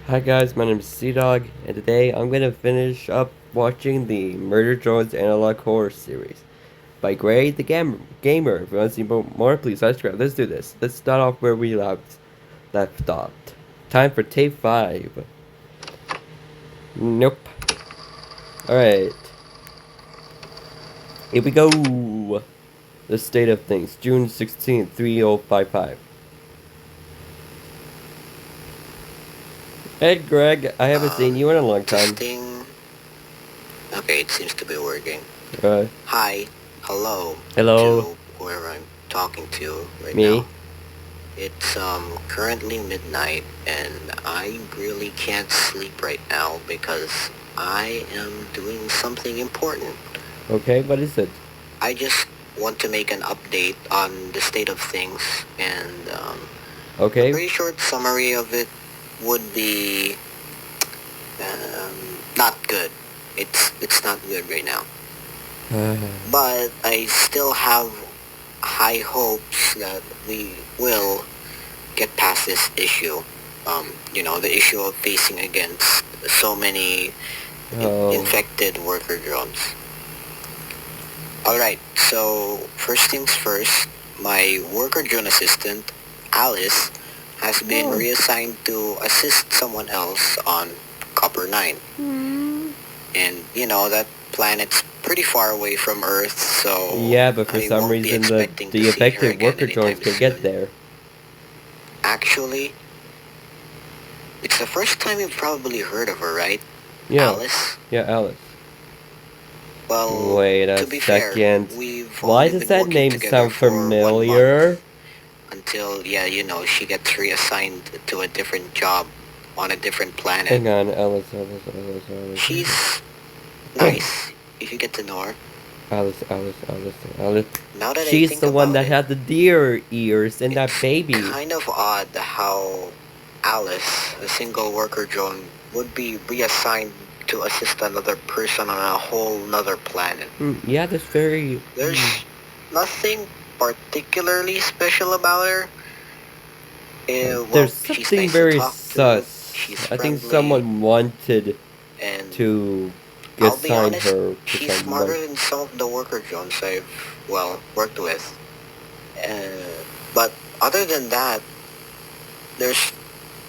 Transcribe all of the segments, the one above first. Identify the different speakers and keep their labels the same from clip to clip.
Speaker 1: Hi guys, my name is cdog, and today I'm gonna finish up watching the Murder Drones Analog Horror series by Gray the Gamer. If you want to see more, please subscribe. Let's do this. Let's start off where we left off. Time for tape 5. Nope. Alright. Here we go. The state of things. June 16th, 3055. Hey Greg, I haven't seen you in a long time.
Speaker 2: Testing. Okay, it seems to be working.
Speaker 1: Uh,
Speaker 2: Hi, hello
Speaker 1: hello,
Speaker 2: to whoever I'm talking to right
Speaker 1: me.
Speaker 2: now. It's currently midnight and I really can't sleep right now because I am doing something important.
Speaker 1: Okay, what is it?
Speaker 2: I just want to make an update on the state of things and a
Speaker 1: Okay.
Speaker 2: very short summary of it would be not good. It's not good right now. But I still have high hopes that we will get past this issue. The issue of facing against so many
Speaker 1: Oh.
Speaker 2: infected worker drones. Alright, so first things first, my worker drone assistant, Alice, has been reassigned to assist someone else on Copper 9. And, that planet's pretty far away from Earth, so
Speaker 1: Yeah, but for
Speaker 2: I
Speaker 1: some
Speaker 2: won't be
Speaker 1: reason
Speaker 2: expecting
Speaker 1: the
Speaker 2: to see her
Speaker 1: affected
Speaker 2: again
Speaker 1: worker drones
Speaker 2: anytime
Speaker 1: can get
Speaker 2: soon.
Speaker 1: there.
Speaker 2: Actually, it's the first time you've probably heard of her, right?
Speaker 1: Yeah.
Speaker 2: Alice?
Speaker 1: Yeah, Alice.
Speaker 2: Well,
Speaker 1: Wait a
Speaker 2: to be fair,
Speaker 1: second.
Speaker 2: we've
Speaker 1: Why
Speaker 2: only
Speaker 1: does
Speaker 2: been
Speaker 1: that
Speaker 2: working
Speaker 1: name
Speaker 2: together
Speaker 1: sound
Speaker 2: for 1 month
Speaker 1: familiar?
Speaker 2: until, she gets reassigned to a different job on a different planet.
Speaker 1: Hang on, Alice.
Speaker 2: She's nice, if you get to know her.
Speaker 1: Alice.
Speaker 2: Now that I
Speaker 1: She's
Speaker 2: think
Speaker 1: the one
Speaker 2: about
Speaker 1: that
Speaker 2: it,
Speaker 1: had the deer ears and that
Speaker 2: it's
Speaker 1: baby.
Speaker 2: kind of odd how Alice, a single worker drone, would be reassigned to assist another person on a whole nother planet.
Speaker 1: Yeah, that's very...
Speaker 2: There's nothing particularly special about her.
Speaker 1: There's
Speaker 2: She's
Speaker 1: something
Speaker 2: nice to
Speaker 1: very
Speaker 2: talk to.
Speaker 1: sus.
Speaker 2: She's
Speaker 1: I think
Speaker 2: friendly,
Speaker 1: someone wanted
Speaker 2: and
Speaker 1: to
Speaker 2: I'll be
Speaker 1: assign
Speaker 2: honest,
Speaker 1: her to
Speaker 2: she's
Speaker 1: someone.
Speaker 2: smarter than some of the worker drones I've worked with. But other than that, there's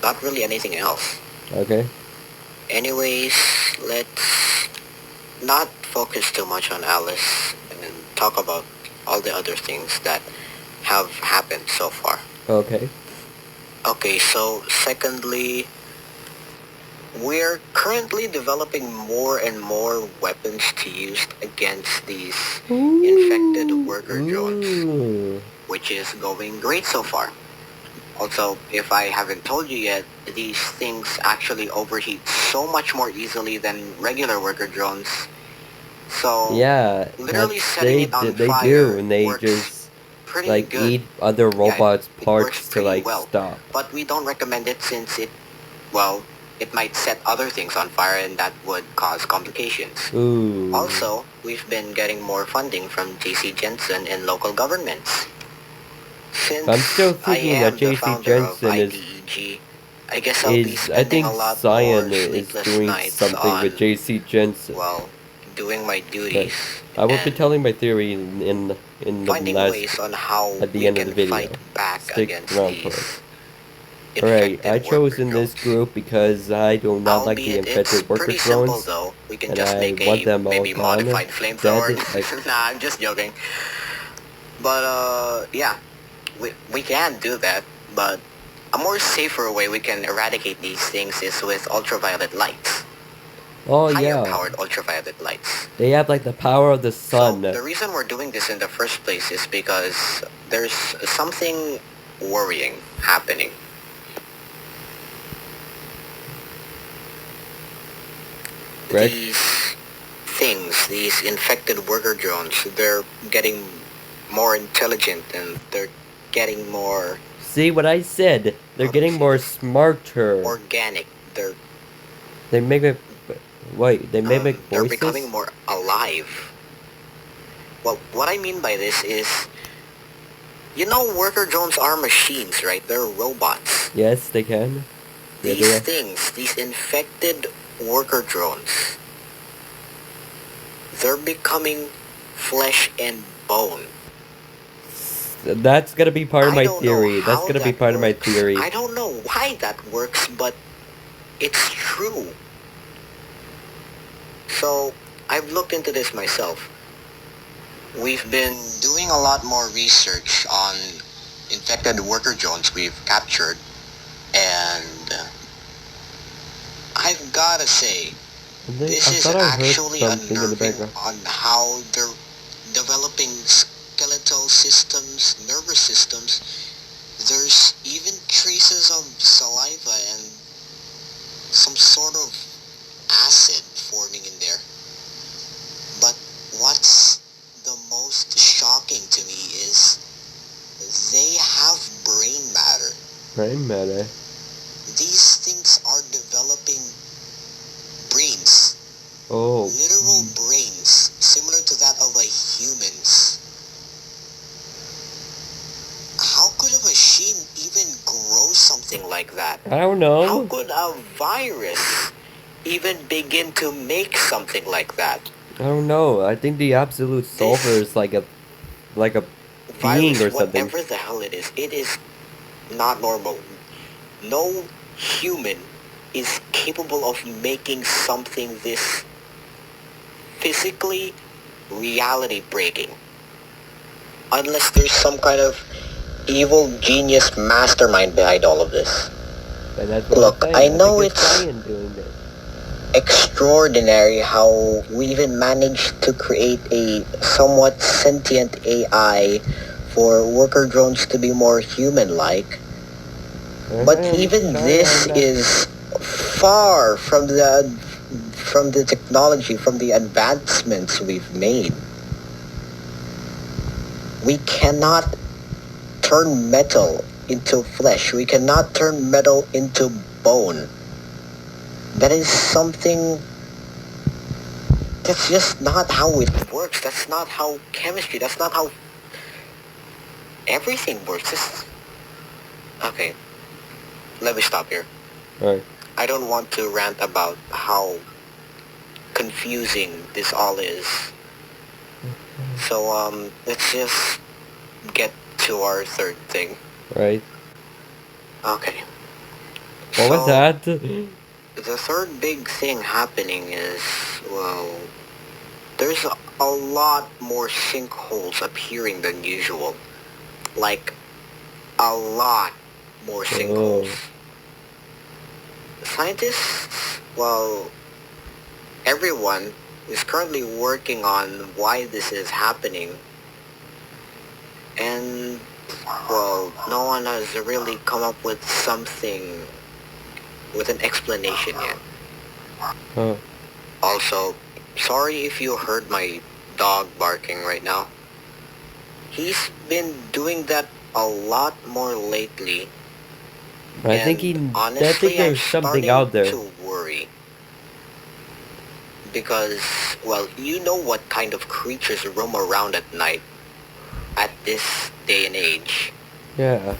Speaker 2: not really anything else.
Speaker 1: Okay.
Speaker 2: Anyways, let's not focus too much on Alice and talk about all the other things that have happened so far.
Speaker 1: Okay.
Speaker 2: Okay, so secondly, we're currently developing more and more weapons to use against these infected worker drones, which is going great so far. Also, if I haven't told you yet, these things actually overheat so much more easily than regular worker drones. So,
Speaker 1: yeah,
Speaker 2: literally setting it on
Speaker 1: they
Speaker 2: fire
Speaker 1: do, and they
Speaker 2: works
Speaker 1: just
Speaker 2: pretty good.
Speaker 1: eat other robots'
Speaker 2: It works
Speaker 1: parts to
Speaker 2: pretty well.
Speaker 1: stop.
Speaker 2: But we don't recommend it since it might set other things on fire and that would cause complications.
Speaker 1: Ooh.
Speaker 2: Also, we've been getting more funding from JC Jensen and local governments. Since
Speaker 1: I'm still thinking that JC Jensen
Speaker 2: IDEG, I guess I'll be
Speaker 1: I
Speaker 2: spending
Speaker 1: think
Speaker 2: a lot
Speaker 1: Cyan
Speaker 2: more
Speaker 1: is
Speaker 2: sleepless
Speaker 1: doing
Speaker 2: nights
Speaker 1: something with
Speaker 2: on,
Speaker 1: JC Jensen.
Speaker 2: doing my
Speaker 1: But
Speaker 2: duties
Speaker 1: I will be
Speaker 2: and
Speaker 1: telling my theory in the
Speaker 2: finding
Speaker 1: last
Speaker 2: ways on how
Speaker 1: at the
Speaker 2: we
Speaker 1: end of
Speaker 2: can
Speaker 1: the video.
Speaker 2: fight back
Speaker 1: Stick
Speaker 2: against
Speaker 1: around for it.
Speaker 2: these
Speaker 1: Alright, I
Speaker 2: infected
Speaker 1: chose
Speaker 2: worker
Speaker 1: in this
Speaker 2: drones.
Speaker 1: group because I do not like the
Speaker 2: Albeit it's
Speaker 1: infected worker
Speaker 2: pretty simple
Speaker 1: drones,
Speaker 2: though. We can
Speaker 1: and
Speaker 2: just
Speaker 1: I
Speaker 2: make
Speaker 1: want
Speaker 2: a
Speaker 1: them all
Speaker 2: maybe
Speaker 1: gone,
Speaker 2: modified
Speaker 1: dead,
Speaker 2: flamethrower.
Speaker 1: like...
Speaker 2: Nah, I'm just joking. But yeah, we can do that. But a more safer way we can eradicate these things is with ultraviolet lights.
Speaker 1: Oh
Speaker 2: Higher
Speaker 1: yeah,
Speaker 2: powered ultraviolet lights.
Speaker 1: they have like the power of the sun.
Speaker 2: So the reason we're doing this in the first place is because there's something worrying happening.
Speaker 1: Greg?
Speaker 2: These infected worker drones, they're getting more intelligent and they're getting more...
Speaker 1: See what I said? They're getting more smarter.
Speaker 2: Organic.
Speaker 1: They make it... Wait, they may make voices?
Speaker 2: They're becoming more alive. Well, what I mean by this is... worker drones are machines, right? They're robots.
Speaker 1: Yes, they can. Yeah,
Speaker 2: these things, these infected worker drones, they're becoming flesh and bone.
Speaker 1: That's gonna be part of
Speaker 2: I
Speaker 1: my
Speaker 2: don't know
Speaker 1: theory. That's
Speaker 2: how
Speaker 1: gonna be
Speaker 2: that
Speaker 1: part of my
Speaker 2: works.
Speaker 1: theory.
Speaker 2: I don't know why that works, but it's true. So, I've looked into this myself. We've been doing a lot more research on infected worker drones we've captured, and I've gotta say, this
Speaker 1: I
Speaker 2: is
Speaker 1: thought I heard
Speaker 2: actually
Speaker 1: something in the
Speaker 2: unnerving
Speaker 1: background.
Speaker 2: on how they're developing skeletal systems, nervous systems. There's even traces of saliva and some sort of acid forming in there. But what's the most shocking to me is they have brain matter.
Speaker 1: Brain matter.
Speaker 2: These things are developing brains,
Speaker 1: Oh.
Speaker 2: literal brains, similar to that of a human's. How could a machine even grow something like that?
Speaker 1: I don't know.
Speaker 2: How could a virus even begin to make something like that?
Speaker 1: I don't know. I think the absolute solver is like a being
Speaker 2: Virus,
Speaker 1: or something.
Speaker 2: whatever the hell it is not normal. No human is capable of making something this physically reality breaking. Unless there's some kind of evil genius mastermind behind all of this.
Speaker 1: And that's what
Speaker 2: Look,
Speaker 1: I'm
Speaker 2: I
Speaker 1: saying.
Speaker 2: know
Speaker 1: think
Speaker 2: it's
Speaker 1: Ryan doing this.
Speaker 2: extraordinary how we even managed to create a somewhat sentient AI for worker drones to be more human-like. But even this is far from the technology, from the advancements we've made. We cannot turn metal into flesh. We cannot turn metal into bone. That is something that's just not how it works. That's not how chemistry, that's not how everything works. Okay, let me stop here.
Speaker 1: Alright.
Speaker 2: I don't want to rant about how confusing this all is. So, let's just get to our third thing.
Speaker 1: Right.
Speaker 2: Okay.
Speaker 1: What was that?
Speaker 2: The third big thing happening is, well, there's a lot more sinkholes appearing than usual. Like, a lot more sinkholes. Scientists, well, everyone is currently working on why this is happening. And, well, no one has really come up with something, with an explanation yet.
Speaker 1: Huh.
Speaker 2: Also, sorry if you heard my dog barking right now. He's been doing that a lot more lately.
Speaker 1: I think
Speaker 2: Honestly,
Speaker 1: there's something out there.
Speaker 2: to worry. Because, well, you know what kind of creatures roam around at night at this day and age.
Speaker 1: Yeah.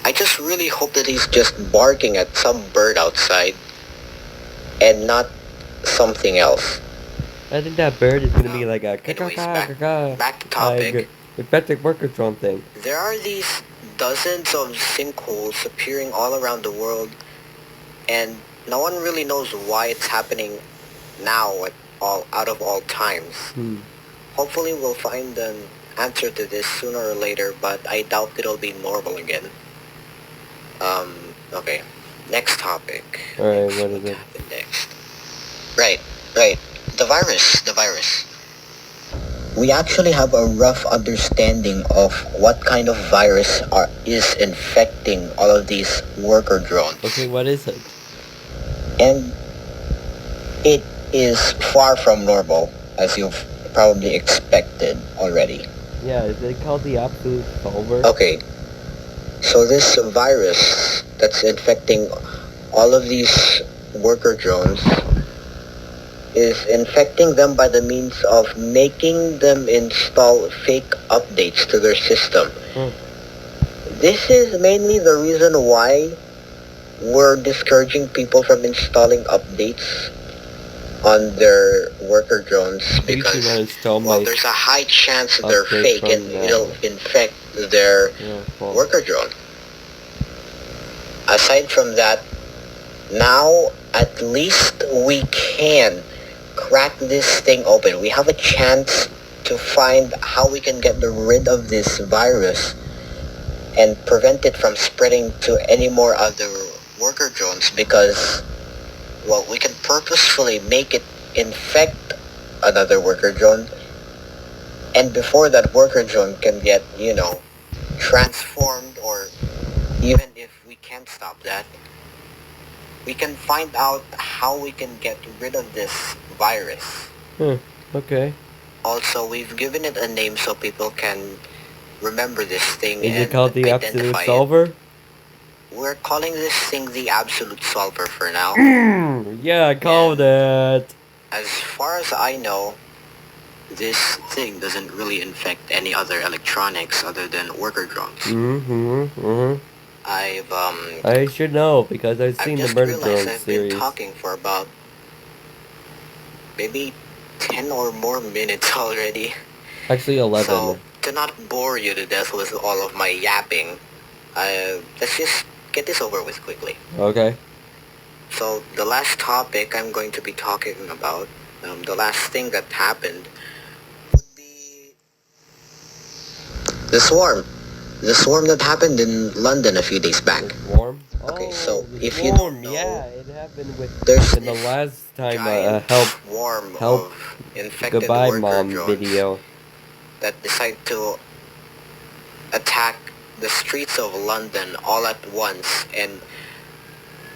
Speaker 2: I just really hope that he's just barking at some bird outside and not something else.
Speaker 1: I think that bird is gonna be like a
Speaker 2: Anyways, back to topic.
Speaker 1: like infected worker drone thing.
Speaker 2: There are these dozens of sinkholes appearing all around the world, and no one really knows why it's happening now out of all times. Hopefully we'll find an answer to this sooner or later, but I doubt it'll be normal again. Okay. Next topic.
Speaker 1: Alright, what is it?
Speaker 2: Happened next? Right. The virus. We actually have a rough understanding of what kind of virus is infecting all of these worker drones.
Speaker 1: Okay, what is it?
Speaker 2: And it is far from normal, as you've probably expected already.
Speaker 1: Yeah, is it called the absolute solver?
Speaker 2: Okay, so this virus that's infecting all of these worker drones is infecting them by the means of making them install fake updates to their system. This is mainly the reason why we're discouraging people from installing updates on their worker drones
Speaker 1: You should not
Speaker 2: because,
Speaker 1: install
Speaker 2: well,
Speaker 1: my
Speaker 2: there's a high chance they're
Speaker 1: update
Speaker 2: fake and
Speaker 1: from
Speaker 2: it'll
Speaker 1: now.
Speaker 2: infect their
Speaker 1: Yeah, well,
Speaker 2: worker drone. Aside from that, now at least we can crack this thing open. We have a chance to find how we can get rid of this virus and prevent it from spreading to any more other worker drones because, well, we can purposefully make it infect another worker drone, and before that worker drone can get, transformed, or even if we can't stop that, we can find out how we can get rid of this virus.
Speaker 1: okay.
Speaker 2: Also, we've given it a name so people can remember this thing
Speaker 1: Is it
Speaker 2: and
Speaker 1: called the Absolute
Speaker 2: identify it.
Speaker 1: Solver?
Speaker 2: We're calling this thing the Absolute Solver for now.
Speaker 1: Yeah, I called
Speaker 2: And
Speaker 1: it.
Speaker 2: as far as I know, this thing doesn't really infect any other electronics other than worker drones.
Speaker 1: I should know because I've
Speaker 2: I've
Speaker 1: seen the
Speaker 2: just
Speaker 1: Murder
Speaker 2: realized
Speaker 1: Drone
Speaker 2: I've been
Speaker 1: series.
Speaker 2: talking for about maybe 10 or more minutes already.
Speaker 1: Actually, 11.
Speaker 2: So, to not bore you to death with all of my yapping, let's just get this over with quickly.
Speaker 1: Okay.
Speaker 2: So, the last topic I'm going to be talking about, the last thing that happened, would be the swarm. The swarm that happened in London a few days back.
Speaker 1: The swarm?
Speaker 2: Okay,
Speaker 1: Oh,
Speaker 2: so
Speaker 1: the
Speaker 2: if you
Speaker 1: swarm.
Speaker 2: don't know,
Speaker 1: Yeah, it happened with
Speaker 2: there's
Speaker 1: in the
Speaker 2: this
Speaker 1: last time
Speaker 2: giant swarm
Speaker 1: help
Speaker 2: of infected
Speaker 1: goodbye
Speaker 2: worker
Speaker 1: mom
Speaker 2: drones
Speaker 1: video.
Speaker 2: that decide to attack the streets of London all at once and,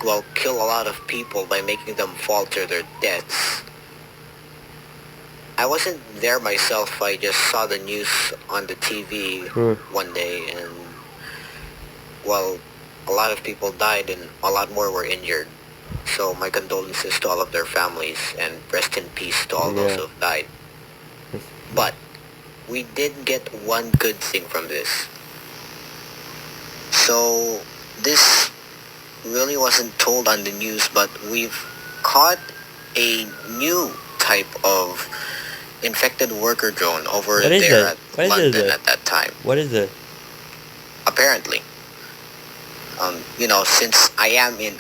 Speaker 2: well, kill a lot of people by making them fall to their deaths. I wasn't there myself. I just saw the news on the TV one day, and, well, a lot of people died and a lot more were injured. So my condolences to all of their families and rest in peace to all those who have died. But we did get one good thing from this. So this really wasn't told on the news, but we've caught a new type of infected worker drone over there at London at that time.
Speaker 1: What is it?
Speaker 2: Apparently, since I am in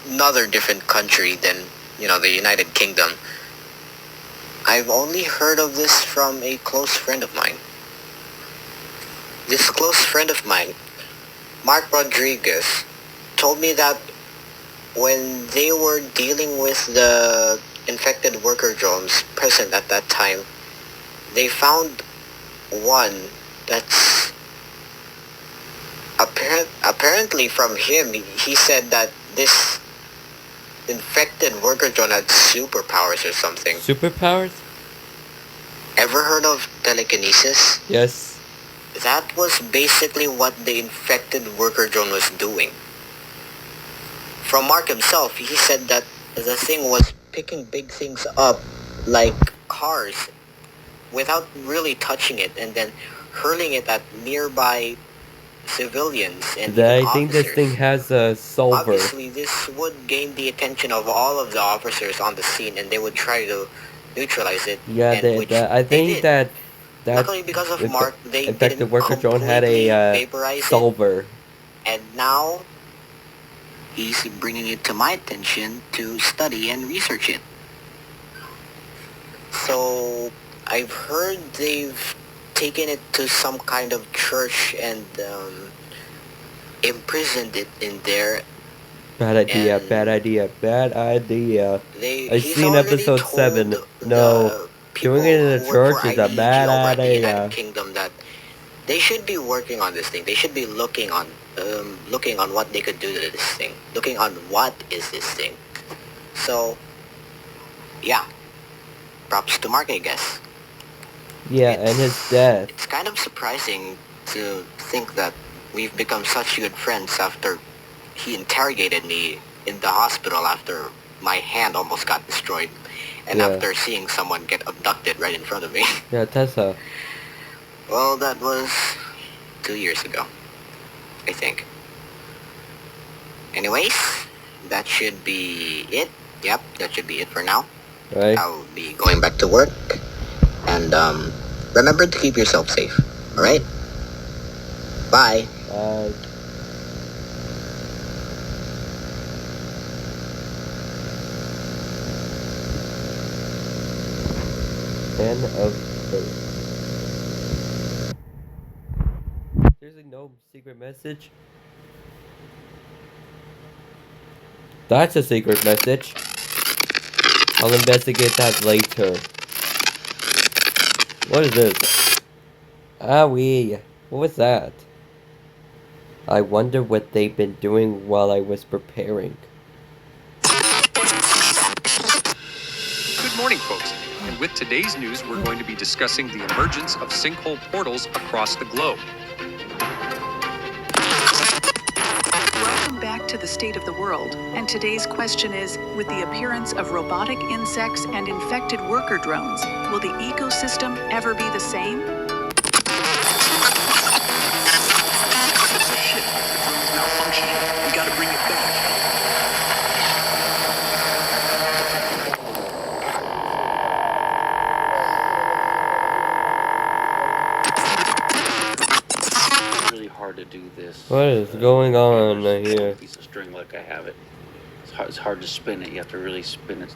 Speaker 2: another different country than, the United Kingdom, I've only heard of this from a close friend of mine. This close friend of mine, Mark Rodriguez, told me that when they were dealing with the infected worker drones present at that time, they found one that's apparently from him. He said that this infected worker drone had superpowers or something.
Speaker 1: Superpowers?
Speaker 2: Ever heard of telekinesis?
Speaker 1: Yes.
Speaker 2: That was basically what the infected worker drone was doing. From Mark himself, he said that the thing was picking big things up like cars without really touching it and then hurling it at nearby civilians and even
Speaker 1: I think this thing has a solver.
Speaker 2: Obviously, this would gain the attention of all of the officers on the scene, and they would try to neutralize it.
Speaker 1: Yeah, I think that
Speaker 2: luckily, because of Mark, they
Speaker 1: infected
Speaker 2: didn't
Speaker 1: worker drone had a
Speaker 2: vaporize
Speaker 1: solver.
Speaker 2: it. And now he's bringing it to my attention to study and research it. So I've heard they've taken it to some kind of church and imprisoned it in there.
Speaker 1: Bad idea, bad idea, bad idea. I've seen episode 7. No, doing it in a church is a bad idea.
Speaker 2: The United Kingdom that they should be working on this thing. They should be looking on what they could do to this thing. Looking on what is this thing. So, yeah. Props to Mark, I guess.
Speaker 1: Yeah, and his death.
Speaker 2: It's kind of surprising to think that we've become such good friends after he interrogated me in the hospital after my hand almost got destroyed. And after seeing someone get abducted right in front of me.
Speaker 1: Yeah, Tessa.
Speaker 2: Well, that was 2 years ago, I think. Anyways, that should be it. Yep, that should be it for now.
Speaker 1: Right?
Speaker 2: I'll be going back to work. And remember to keep yourself safe. Alright? Bye.
Speaker 1: End of third. Seriously, no secret message? That's a secret message. I'll investigate that later. What is this? Owie. What was that? I wonder what they've been doing while I was preparing.
Speaker 3: Good morning, folks. And with today's news, we're going to be discussing the emergence of sinkhole portals across the globe.
Speaker 4: Welcome back to the State of the World. And today's question is, with the appearance of robotic insects and infected worker drones, will the ecosystem ever be the same?
Speaker 5: Shit, the drone's malfunctioning. We gotta bring it back. Really hard to do this.
Speaker 1: What is going on here?
Speaker 5: Piece of string like I have it. It's hard to spin it. You have to really spin it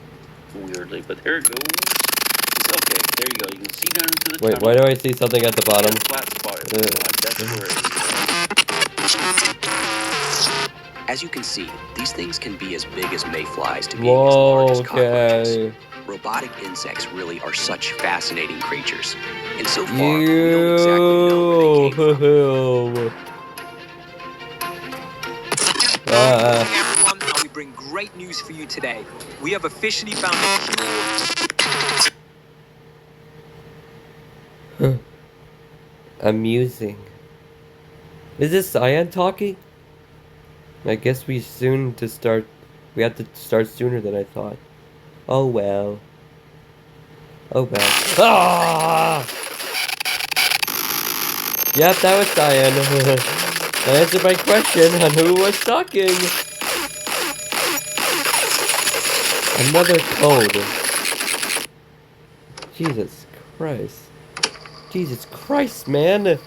Speaker 5: weirdly. But there it goes. It's okay. There you go. You can see down into the
Speaker 1: Wait,
Speaker 5: tunnel.
Speaker 1: why do I see something at the bottom?
Speaker 5: Flat spot. That's where it is.
Speaker 6: As you can see, these things can be as big as mayflies to being as
Speaker 1: Whoa,
Speaker 6: large as cockroaches.
Speaker 1: okay.
Speaker 6: Robotic insects really are such fascinating creatures. And so far, we don't exactly know where they came from.
Speaker 7: Everyone, we bring great news for you today. We have officially found a cure.
Speaker 1: Amusing. Is this Cyan talking? I guess we have to start sooner than I thought. Oh well. Oh well. Ah! Yep, that was Cyan. That answered my question on who was talking. Another code. Jesus Christ. Jesus Christ, man.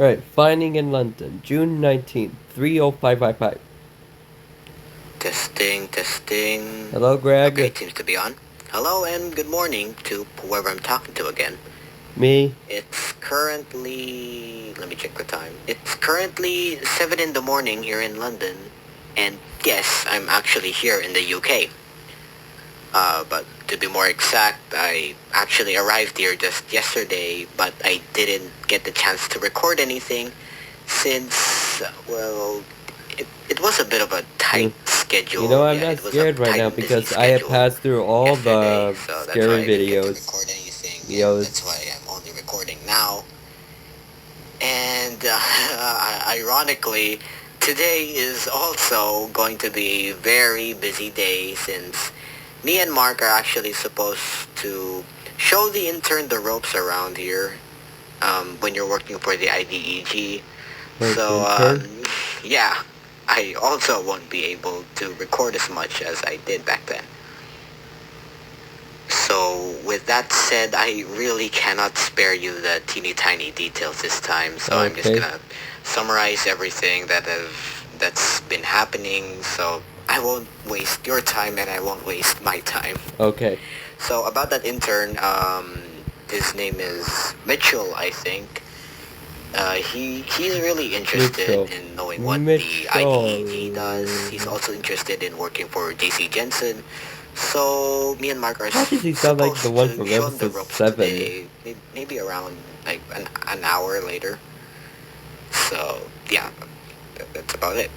Speaker 1: Alright, finding in London, June 19th, 3:0555.
Speaker 2: Testing.
Speaker 1: Hello, Greg.
Speaker 2: Okay, it seems to be on. Hello and good morning to whoever I'm talking to again.
Speaker 1: Me.
Speaker 2: It's currently... let me check the time. It's currently 7 in the morning here in London. And yes, I'm actually here in the UK. But to be more exact, I actually arrived here just yesterday, but I didn't get the chance to record anything since, well, it was a bit of a tight schedule.
Speaker 1: You know, I'm
Speaker 2: Yeah,
Speaker 1: not scared right now because I have passed through all the scary videos.
Speaker 2: That's why I'm only recording now. And ironically, today is also going to be a very busy day since me and Mark are actually supposed to show the intern the ropes around here when you're working for the IDEG. So, yeah, I also won't be able to record as much as I did back then. So, with that said, I really cannot spare you the teeny tiny details this time, so I'm just gonna summarize everything that's been happening, so I won't waste your time and I won't waste my time.
Speaker 1: Okay.
Speaker 2: So about that intern, his name is Mitchell, I think. He's really interested in knowing what the IDEG does. He's also interested in working for JC Jensen. So me and Mark are
Speaker 1: How does he sound like the one from
Speaker 2: show him the
Speaker 1: episode
Speaker 2: ropes
Speaker 1: 7?
Speaker 2: today, maybe around like an hour later. So yeah, that's about it.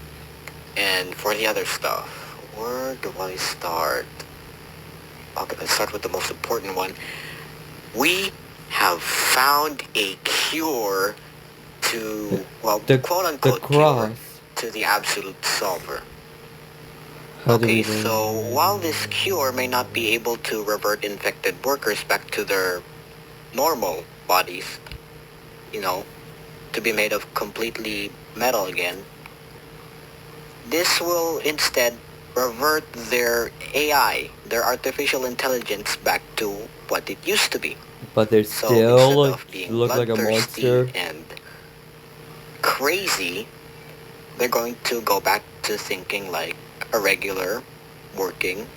Speaker 2: And for the other stuff, where do I start? Okay, let's start with the most important one. We have found a cure to, well, quote-unquote cure to the absolute solver. Okay, so while this cure may not be able to revert infected workers back to their normal bodies, you know, to be made of completely metal again, This will instead revert their AI, their artificial intelligence, back to what it used to be.
Speaker 1: But they
Speaker 2: So
Speaker 1: still
Speaker 2: instead
Speaker 1: look
Speaker 2: of being
Speaker 1: look like a
Speaker 2: bloodthirsty
Speaker 1: monster.
Speaker 2: and crazy, they're going to go back to thinking like a regular working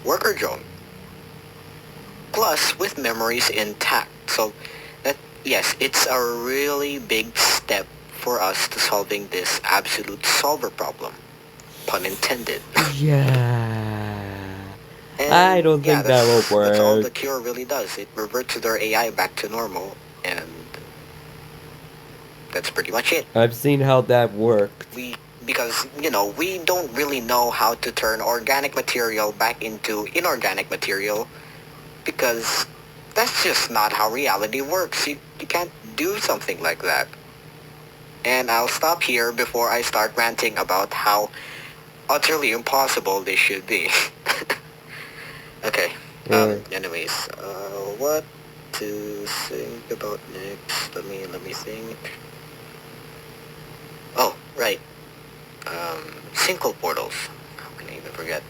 Speaker 2: worker drone. Plus with memories intact. So that, yes, it's a really big step for us to solving this absolute solver problem. Pun intended.
Speaker 1: Yeah. I
Speaker 2: And
Speaker 1: don't
Speaker 2: yeah,
Speaker 1: think that will
Speaker 2: that's all the
Speaker 1: work.
Speaker 2: cure really does. It reverts their AI back to normal, and that's pretty much it.
Speaker 1: I've seen how that worked.
Speaker 2: We because we don't really know how to turn organic material back into inorganic material because that's just not how reality works. You can't do something like that. And I'll stop here before I start ranting about how utterly impossible this should be. Okay.
Speaker 1: Yeah.
Speaker 2: Anyways, what to think about next? Let me think. Oh, right. Sinkhole portals. How can I even forget?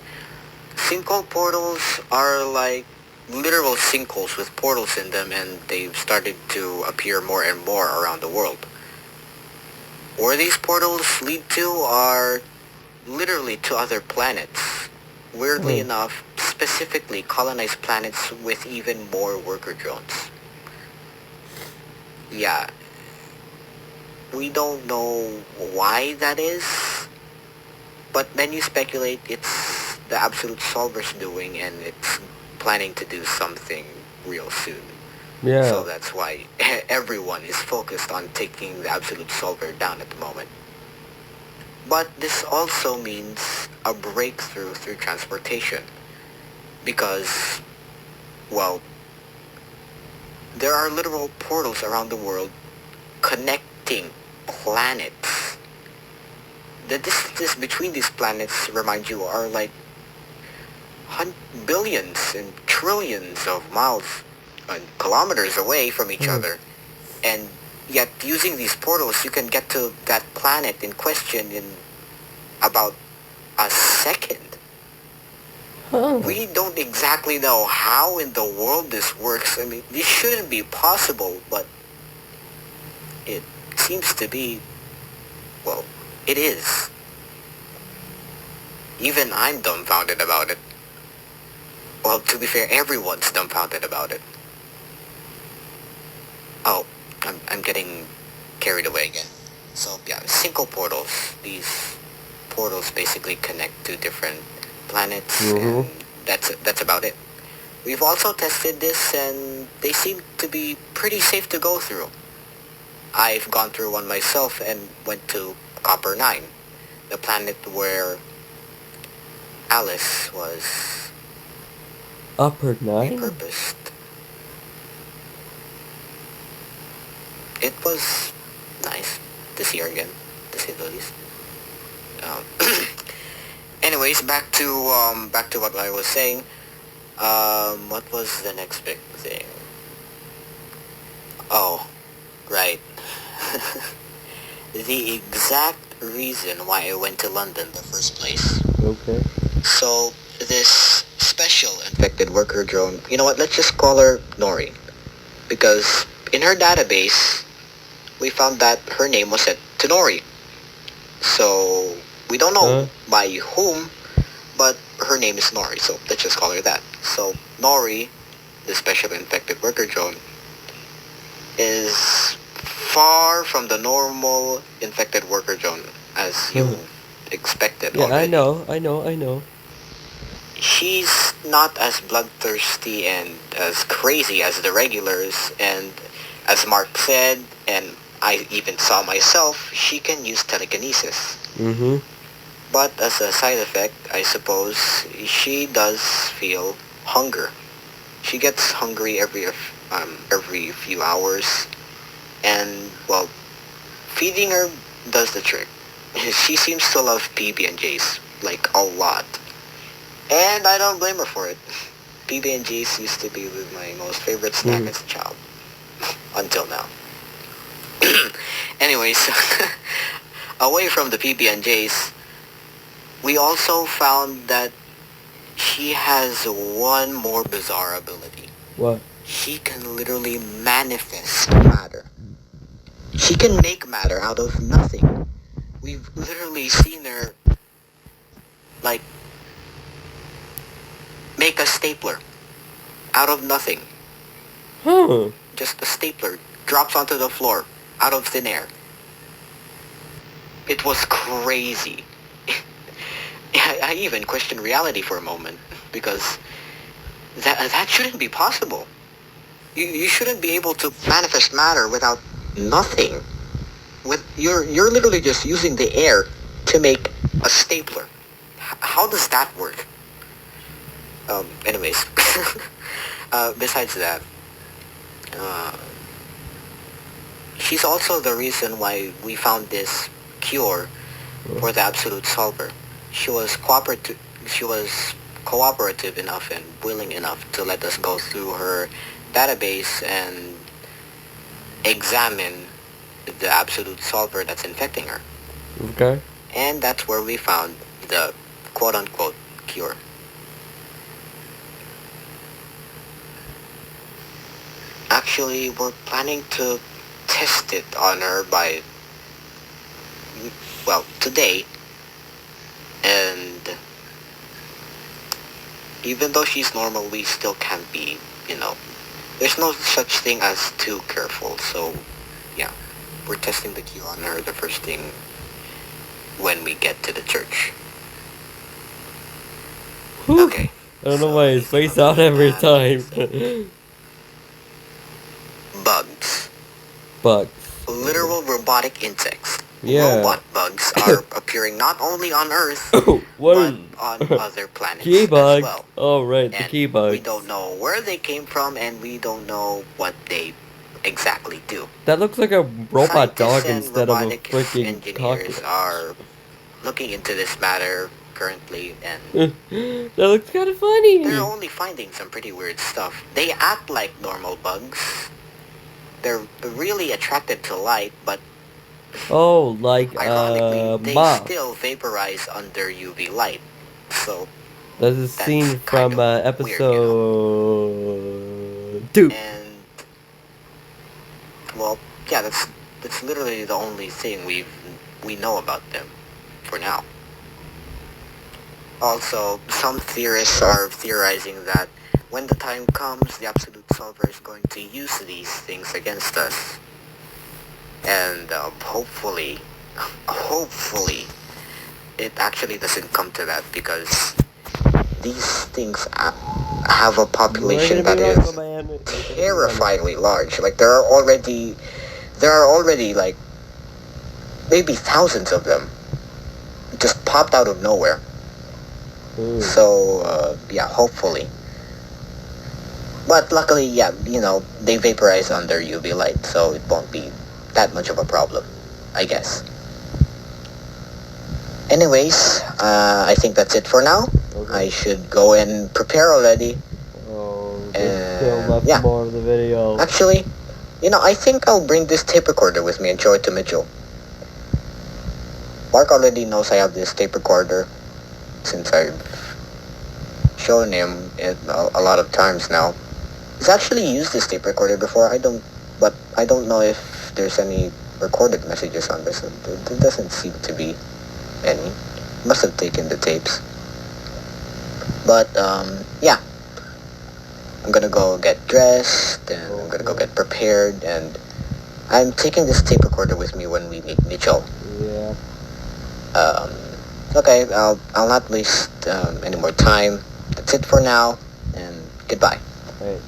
Speaker 2: Sinkhole portals are like literal sinkholes with portals in them, and they've started to appear more and more around the world. Where these portals lead to are literally to other planets. Weirdly
Speaker 1: Hmm.
Speaker 2: enough, specifically colonized planets with even more worker drones. Yeah, we don't know why that is, but many speculate it's the Absolute Solver's doing and it's planning to do something real soon. So
Speaker 1: Yeah.
Speaker 2: that's why everyone is focused on taking the Absolute Solver down at the moment. But this also means a breakthrough through transportation. Because, well, there are literal portals around the world connecting planets. The distances between these planets, remind you, are like billions and trillions of miles and kilometers away from each
Speaker 1: Hmm.
Speaker 2: other. And yet, using these portals, you can get to that planet in question in about a second.
Speaker 1: Huh.
Speaker 2: We don't exactly know how in the world this works. I mean, this shouldn't be possible, but it seems to be, well, it is. Even I'm dumbfounded about it. Well, to be fair, everyone's dumbfounded about it. Oh, I'm getting carried away again. So yeah, single portals. These portals basically connect to different planets, and
Speaker 1: Mm-hmm.
Speaker 2: that's about it. We've also tested this, and they seem to be pretty safe to go through. I've gone through one myself and went to Copper 9, the planet where Alice was
Speaker 1: Upper 9?
Speaker 2: repurposed. It was nice to see her again, to say the least. Um, anyways, back to what I was saying. What was the next big thing? Oh, right. The exact reason why I went to London in the first place.
Speaker 1: Okay.
Speaker 2: So, this special infected worker drone, you know what, let's just call her Nori. Because in her database, we found that her name was set to Nori. So, we don't
Speaker 1: Huh?
Speaker 2: know by whom, but her name is Nori, so let's just call her that. So, Nori, the special infected worker drone, is far from the normal infected worker drone as you expected
Speaker 1: Yeah, I
Speaker 2: already.
Speaker 1: know, I know, I know.
Speaker 2: She's not as bloodthirsty and as crazy as the regulars, and as Mark said, and I even saw myself, she can use telekinesis.
Speaker 1: Mm-hmm.
Speaker 2: But as a side effect, I suppose, she does feel hunger. She gets hungry every few hours, and well, feeding her does the trick. She seems to love PB&Js, like a lot. And I don't blame her for it. PB&Js used to be my most favorite snack as a child. Until now. Anyways, away from the PB&Js, We also found that she has one more bizarre ability.
Speaker 1: What?
Speaker 2: She can literally manifest matter. She can make matter out of nothing. We've literally seen her, like, make a stapler out of nothing.
Speaker 1: Huh.
Speaker 2: Just a stapler drops onto the floor out of thin air. It was crazy. I even questioned reality for a moment because that shouldn't be possible. You shouldn't be able to manifest matter without nothing. You're literally just using the air to make a stapler. How does that work? Anyways, besides that, uh, she's also the reason why we found this cure for the absolute solver. She was cooperative. She was cooperative enough and willing enough to let us go through her database and examine the absolute solver that's infecting her.
Speaker 1: Okay.
Speaker 2: And that's where we found the quote-unquote cure. Actually, we're planning to test it on her by, well, today. And even though she's normal, we still can't be, there's no such thing as too careful. So, yeah, we're testing the cure on her the first thing when we get to the church.
Speaker 1: Whew.
Speaker 2: Okay.
Speaker 1: I don't know why his face out every time.
Speaker 2: Bugs.
Speaker 1: Bugs.
Speaker 2: Literal robotic insects.
Speaker 1: Yeah.
Speaker 2: Robot bugs are appearing not only on Earth,
Speaker 1: What
Speaker 2: but
Speaker 1: is
Speaker 2: on other planets
Speaker 1: key
Speaker 2: as
Speaker 1: bugs?
Speaker 2: well.
Speaker 1: Oh right, the
Speaker 2: And
Speaker 1: key bugs.
Speaker 2: we don't know where they came from, and we don't know what they exactly do.
Speaker 1: That looks like a robot dog
Speaker 2: Scientists and
Speaker 1: instead of a
Speaker 2: robotics
Speaker 1: freaking
Speaker 2: engineers
Speaker 1: cockroach.
Speaker 2: are looking into this matter currently, and
Speaker 1: That looks kind of funny.
Speaker 2: they're only finding some pretty weird stuff. They act like normal bugs. They're really attracted to light, but
Speaker 1: Oh, like
Speaker 2: ironically, they
Speaker 1: moth.
Speaker 2: still vaporize under UV light. So
Speaker 1: That's a
Speaker 2: that's
Speaker 1: scene
Speaker 2: kind
Speaker 1: from
Speaker 2: of
Speaker 1: episode 2.
Speaker 2: And well, yeah, that's literally the only thing we know about them for now. Also, some theorists are theorizing that when the time comes, the absolute solver is going to use these things against us. And hopefully, it actually doesn't come to that, because these things have a population that is terrifyingly large. Like there are already like maybe thousands of them just popped out of nowhere. So yeah, hopefully. But luckily, yeah, they vaporize under UV light, so it won't be that much of a problem, I guess. Anyways, I think that's it for now.
Speaker 1: Okay.
Speaker 2: I should go and prepare already.
Speaker 1: Oh, there's still left
Speaker 2: yeah.
Speaker 1: more of the video.
Speaker 2: Actually, I think I'll bring this tape recorder with me and show it to Mitchell. Mark already knows I have this tape recorder since I've shown him it a lot of times now. He's actually used this tape recorder before. But I don't know if there's any recorded messages on this. There doesn't seem to be any. Must have taken the tapes. But yeah, I'm gonna go get dressed and I'm gonna go get prepared, and I'm taking this tape recorder with me when we meet Mitchell.
Speaker 1: Yeah.
Speaker 2: Okay, I'll not waste any more time. That's it for now, and goodbye.
Speaker 1: Right.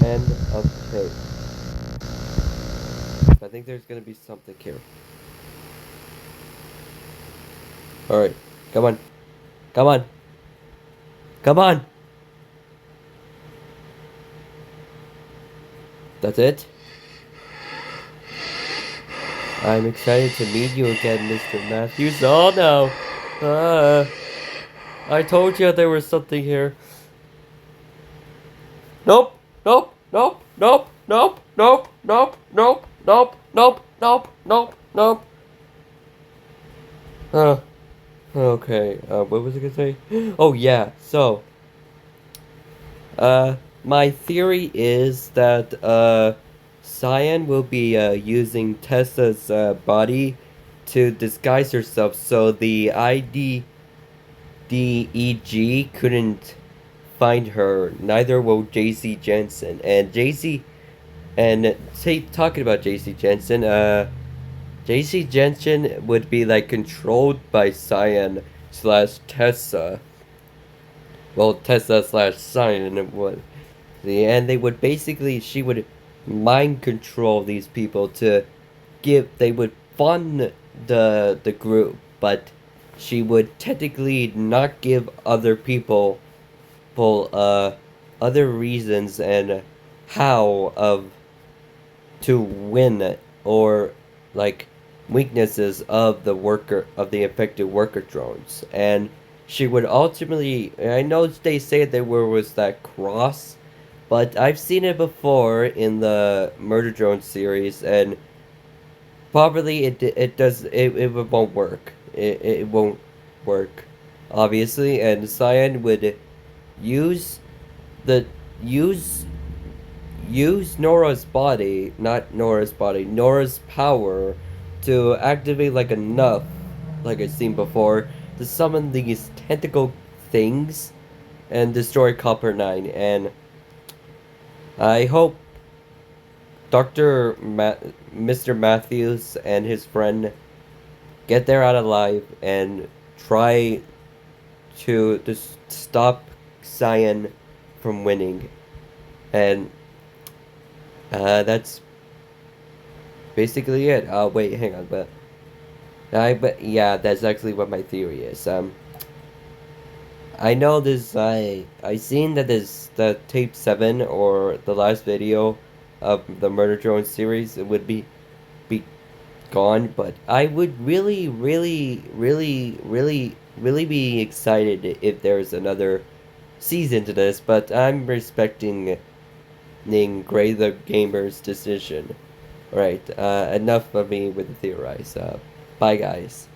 Speaker 1: End of tape. I think there's gonna be something here. Alright, come on. Come on. Come on. That's it? I'm excited to meet you again, Mr. Matthews. Oh no! I told you there was something here. Nope. Nope. Nope. Nope. Nope. Nope. Nope. Nope. Nope. Nope. Nope. Nope. Nope. Okay. What was I gonna say? Oh yeah. So, my theory is that Cyan will be using Tessa's body to disguise herself, so the IDDEG couldn't find her. Neither will JC Jensen. And talking about JC Jensen, JC Jensen would be like controlled by Cyan slash Tessa. Well, Tessa slash Cyan would. And they would basically, she would mind control these people to they would fund the group, but she would technically not give other people other reasons and how of to win, or like weaknesses of the affected worker drones. And she would ultimately, I know they say there was that cross, but I've seen it before in the Murder Drone series, and probably it won't work. It won't work, obviously. And Cyan would use the use Nora's body, not Nora's body, Nora's power to activate like enough, like I've seen before, to summon these tentacle things and destroy Copper 9. And I hope Mr. Matthews and his friend get there out alive and try to just stop Cyan from winning. And that's basically it. Wait, hang on, but yeah, that's actually what my theory is. I know this. I seen that this the tape 7, or the last video of the Murder Drone series, it would be gone, but I would really be excited if there's another season to this. But I'm respecting Gray the Gamer's decision. Alright, enough of me with the theorize. Bye guys.